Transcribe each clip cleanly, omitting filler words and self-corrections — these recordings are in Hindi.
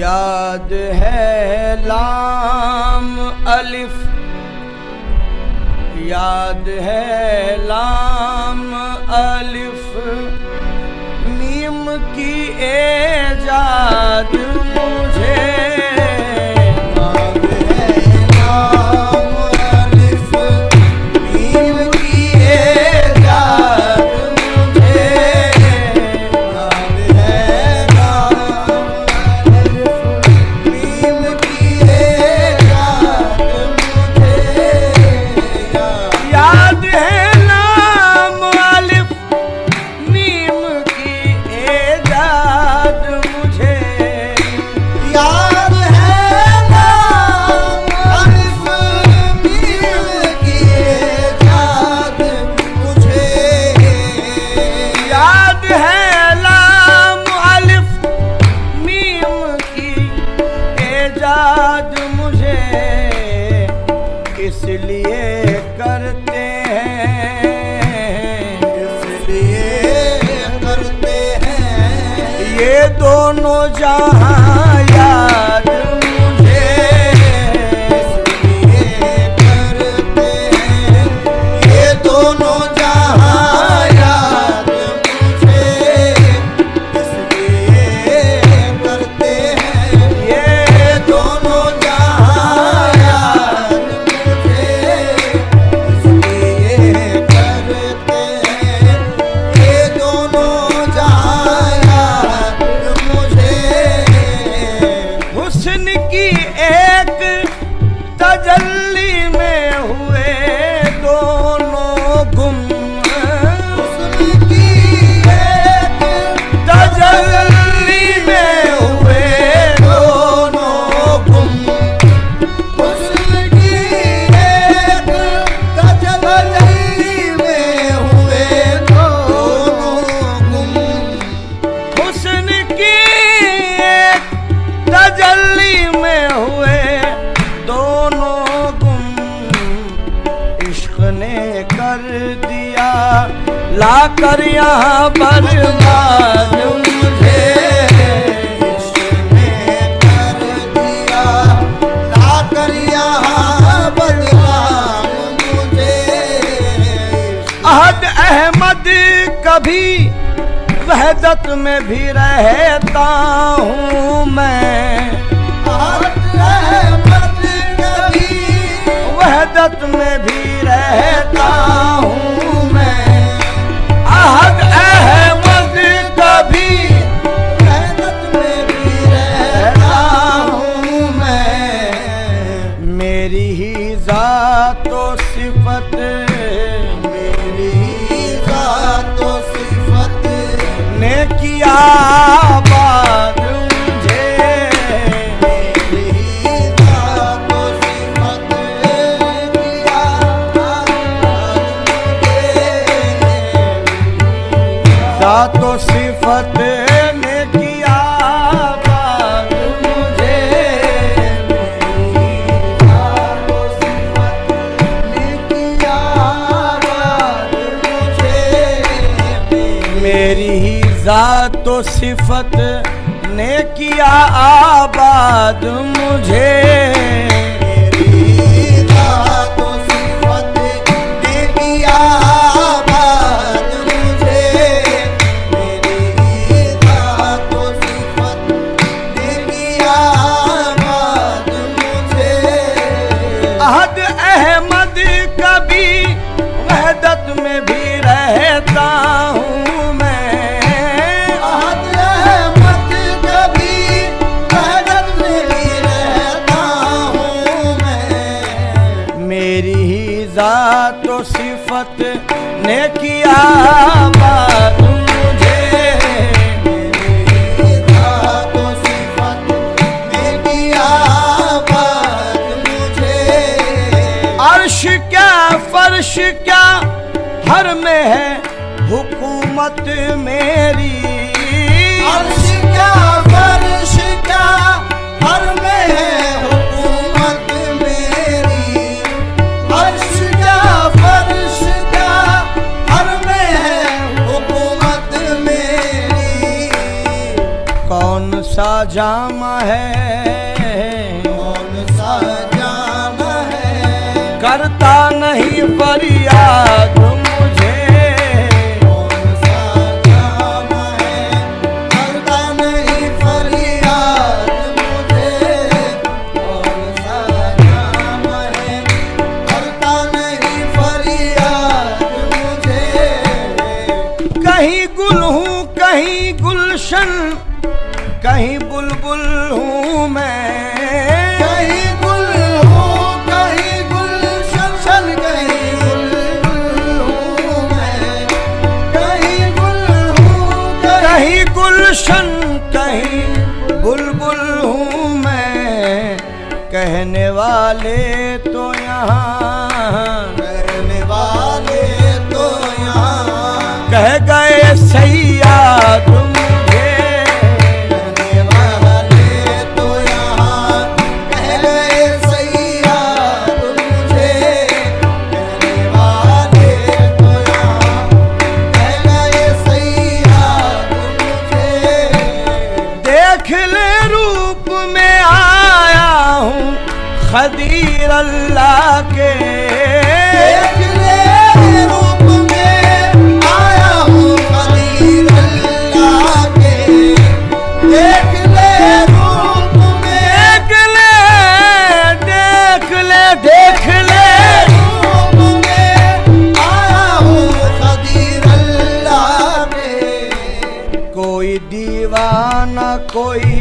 याद है लाम अलिफ, याद है लाम अलिफ मीम की एजाद मुझे। इसलिए करते हैं ये दोनों जहां याद मुझे। इसलिए करते हैं ये दोनों जहां याद मुझे। इसलिए करते हैं ये दोनों जहां याद तजल्ली में हुए दोनों गुम। हुस्न की एक तजल्ली में हुए दोनों गुम। हुस्न की एक तजल्ली में हुए दोनों गुम। हुस्न की एक तजल्ली में हुए कर दिया लाकर यहाँ बर्बाद मुझे। इसने कर दिया लाकर यहाँ बर्बाद मुझे। अहद अहमद कभी वहदत में भी रहता हूँ मैं। अहद अहमद कभी वहदत में भी रहता हूँ मैं। अहद अहमद कभी वहदत में भी रहता हूँ मैं। मेरी ही ज़ातो सिफत, मेरी ही ज़ातो सिफत ने किया आबाद मुझे। मेरी ही ज़ातो सिफत ज़ातो सिफत ने किया आबाद मुझे। मेरी ही ज़ातो सिफत ने किया आबाद मुझे। अहद अहमद कभी वहदत में भी रहता हूँ मैं। अहद अहमद कभी वहदत में भी रहता हूँ मैं। मेरी ही ज़ात व सिफत ने किया बात मुझे। मेरी ज़ात व सिफत ने किया बात मुझे। अर्श क्या फर्श क्या हर में है हुकूमत मेरी। अर्श क्या फर्श क्या हर में है हुकूमत मेरी। अर्श क्या फर्श क्या हर में है हुकूमत मेरी। कौन सा जामा है कौन सा जाम है करता नहीं फरियाद मुझे। कौन सा जाम है करता नहीं फरियाद मुझे। कौन सा जाम है करता नहीं फरियाद मुझे। कहीं गुल हूँ कहीं गुलशन कहीं बुलबुल हूँ मैं। कहीं गुल हूँ कहीं गुलशन कहीं बुलबुल हूँ मैं। कहीं गुल हूँ कहीं गुलशन कहीं बुलबुल हूँ मैं। कहने वाले तो यहाँ करने वाले तो यहाँ कह गए सैयद मुझे। करने वाले तो यहाँ कह गए सैयद मुझे। कहने वाले तो यहाँ कह गए सैयद मुझे। देख ले रूप में आया हूँ खदीर अल्लाह के। देख ले रूप में आया हूँ खदीर अल्लाह के। देख ले रूप में देख ले रूप में आया हूँ खदीर अल्लाह के। कोई दीवाना कोई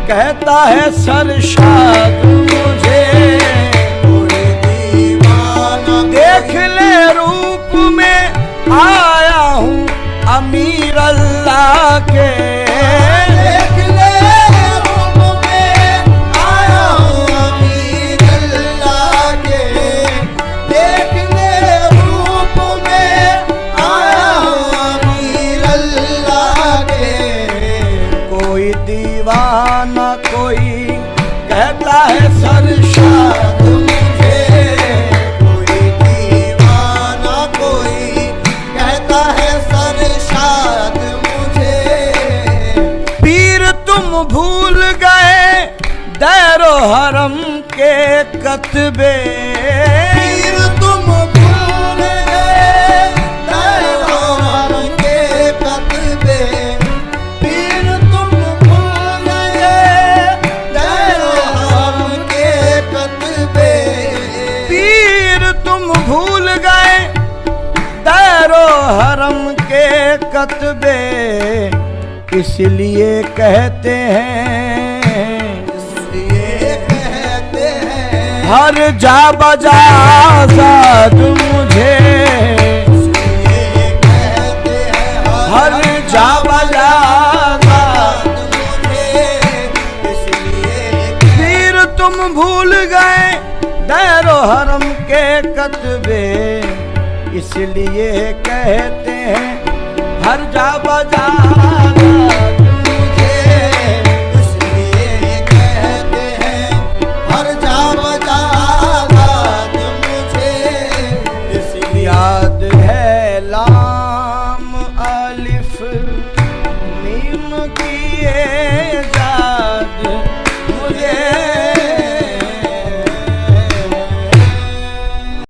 कहता है सरशाद मुझे। कोई दीवाना देख ले रूप में आया हूँ अमीर अल्लाह के। देख ले रूप में आया हूँ अमीर अल्लाह के। देख ले रूप में आया हूँ अमीर अल्लाह के। कोई दीवाना कोई कहता है सरशाद मुझे। कोई दीवाना कोई कहता है सरशाद मुझे। पीर तुम भूल गए दैरो हरम के कतबे। पीर तुम भूल गए दैरो हरम के कतबे। पीर तुम भूल गए दैरो हरम के कतबे। पीर तुम भूल गए दैरो हरम के कतबे। इसलिए कहते हैं इसलिए कहते हैं हर जा बजा आजाद मुझे। इसलिए कहते हैं हर जा बजा आजाद। मुझे। इसलिए पीर तुम भूल गए दैरो हरम के कतबे। इसलिए कहते हैं हर जा बजा